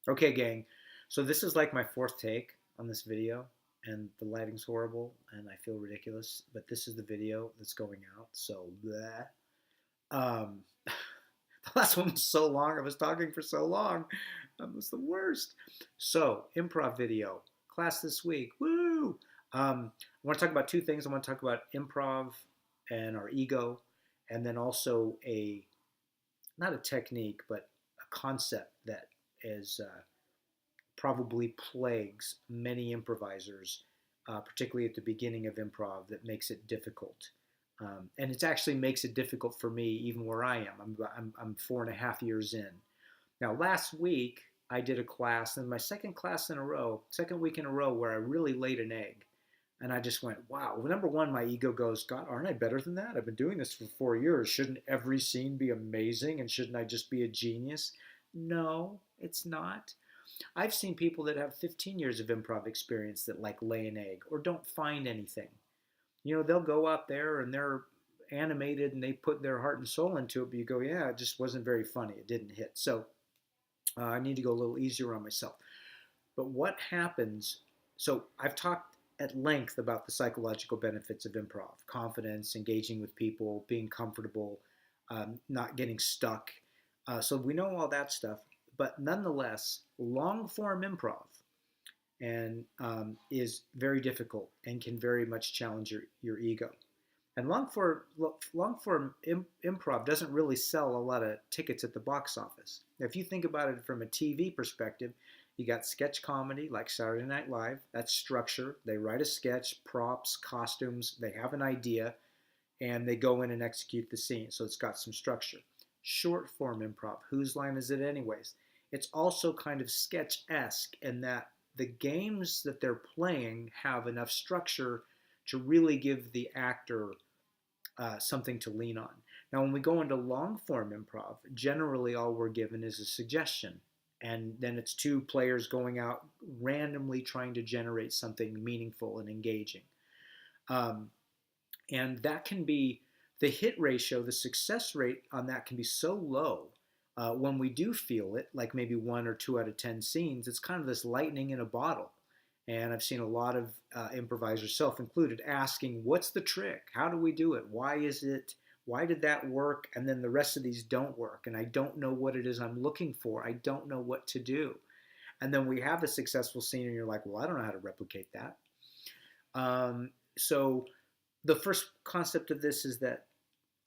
Okay, gang. So this is like my fourth take on this video, and the lighting's horrible, and I feel ridiculous. But this is the video that's going out. So, bleh. The last one was so long. I was talking for so long. That was the worst. So, improv video class this week. Woo! I want to talk about two things. I want to talk about improv and our ego, and then also a not a technique, but a concept that is probably plagues many improvisers, particularly at the beginning of improv, that makes it difficult. And it actually makes it difficult for me even where I am. I'm 4.5 years in. Now, last week, I did a class, and my second week in a row, where I really laid an egg. And I just went, wow. Well, number one, my ego goes, God, aren't I better than that? I've been doing this for 4 years. Shouldn't every scene be amazing? And shouldn't I just be a genius? No, it's not. I've seen people that have 15 years of improv experience that like lay an egg or don't find anything. They'll go out there and they're animated and they put their heart and soul into it, but you go, yeah, it just wasn't very funny. It didn't hit. So I need to go a little easier on myself. But what happens? So I've talked at length about the psychological benefits of improv: confidence, engaging with people, being comfortable, not getting stuck. So we know all that stuff. But nonetheless, long form improv and is very difficult and can very much challenge your ego. And long form improv doesn't really sell a lot of tickets at the box office. Now, if you think about it from a TV perspective, you got sketch comedy like Saturday Night Live. That's structure. They write a sketch, props, costumes. They have an idea, and they go in and execute the scene. So it's got some structure. Short form improv. Whose line is it, anyways? It's also kind of sketch-esque in that the games that they're playing have enough structure to really give the actor something to lean on. Now, when we go into long form improv, generally all we're given is a suggestion. And then it's two players going out randomly trying to generate something meaningful and engaging. Um, and that can be the hit ratio, the success rate on that can be so low. When we do feel it, like maybe 1 or 2 out of 10 scenes, it's kind of this lightning in a bottle. And I've seen a lot of improvisers, self included, asking, what's the trick? How do we do it? Why is it? Why did that work? And then the rest of these don't work. And I don't know what it is I'm looking for. I don't know what to do. And then we have a successful scene, and you're like, well, I don't know how to replicate that. So the first concept of this is that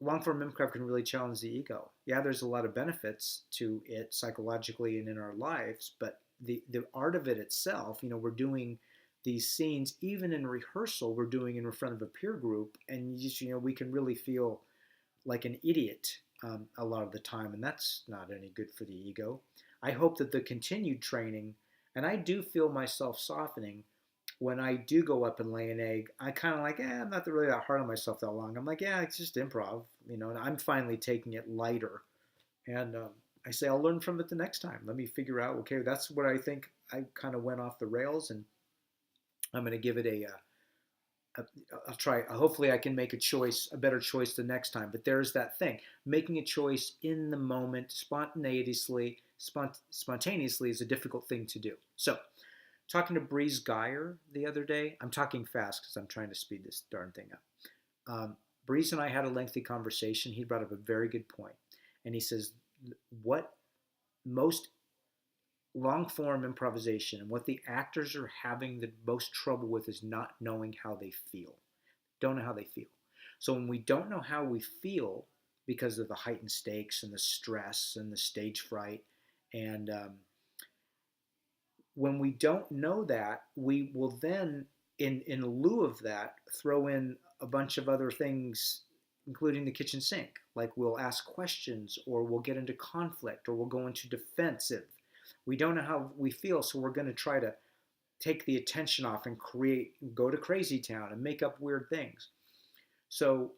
long form improv can really challenge the ego. Yeah, there's a lot of benefits to it psychologically and in our lives, but the art of it itself, we're doing these scenes, even in rehearsal, we're doing in front of a peer group, and we can really feel like an idiot a lot of the time, and that's not any good for the ego. I hope that the continued training, and I do feel myself softening when I do go up and lay an egg. I kind of like, I'm not really that hard on myself that long. I'm like, yeah, it's just improv, and I'm finally taking it lighter. And I say, I'll learn from it the next time. Let me figure out, okay, that's what I think I kind of went off the rails, and I'm going to give it I'll try. Hopefully, I can make a better choice the next time. But there's that thing: making a choice in the moment, spontaneously is a difficult thing to do. So, talking to Breeze Geyer the other day, I'm talking fast because I'm trying to speed this darn thing up. Breeze and I had a lengthy conversation. He brought up a very good point, and he says what most long form improvisation and what the actors are having the most trouble with is not knowing how they feel. Don't know how they feel. So when we don't know how we feel because of the heightened stakes and the stress and the stage fright, and when we don't know that, we will then, in lieu of that, throw in a bunch of other things, including the kitchen sink. Like we'll ask questions, or we'll get into conflict, or we'll go into defensive. We don't know how we feel, so we're going to try to take the attention off and go to crazy town and make up weird things. So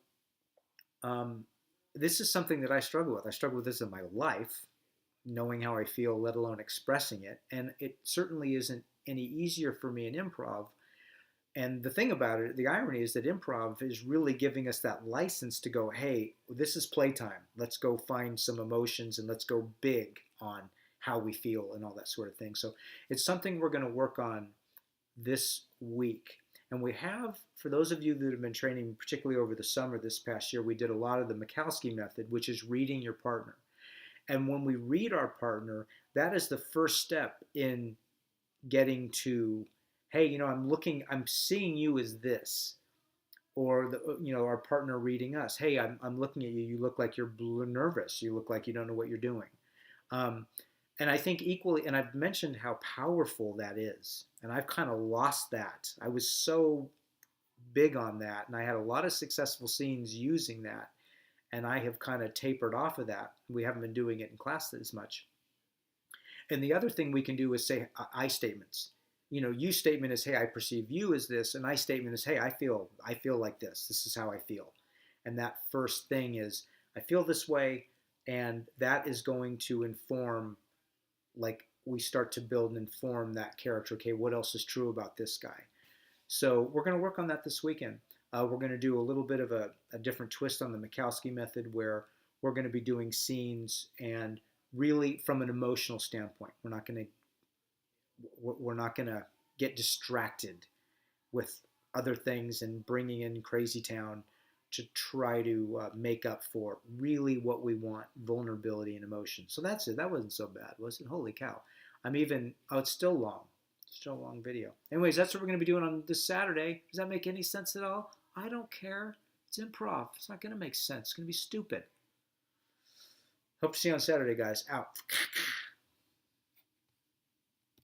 this is something that I struggle with. I struggle with this in my life, knowing how I feel, let alone expressing it. And it certainly isn't any easier for me in improv. And the thing about it, the irony is that improv is really giving us that license to go, hey, this is playtime. Let's go find some emotions and let's go big on how we feel and all that sort of thing. So it's something we're going to work on this week. And we have, for those of you that have been training, particularly over the summer this past year, we did a lot of the Mikowski method, which is reading your partner. And when we read our partner, that is the first step in getting to, hey, I'm seeing you as this. Or our partner reading us. Hey, I'm looking at you. You look like you're nervous. You look like you don't know what you're doing. Um, and I think equally, and I've mentioned how powerful that is. And I've kind of lost that. I was so big on that, and I had a lot of successful scenes using that. And I have kind of tapered off of that. We haven't been doing it in class as much. And the other thing we can do is say I statements. You statement is, hey, I perceive you as this, and I statement is, hey, I feel like this. This is how I feel. And that first thing is, I feel this way, and that is going to inform, like we start to build and inform that character. Okay, what else is true about this guy? So we're going to work on that this weekend. We're going to do a little bit of a different twist on the Mikowski method, where we're going to be doing scenes and really from an emotional standpoint. We're not going to get distracted with other things and bringing in Crazy Town to try to make up for really what we want, vulnerability and emotion. So that's it. That wasn't so bad, was it? Holy cow. It's still long. Still a long video. Anyways, that's what we're going to be doing on this Saturday. Does that make any sense at all? I don't care. It's improv. It's not going to make sense. It's going to be stupid. Hope to see you on Saturday, guys. Out.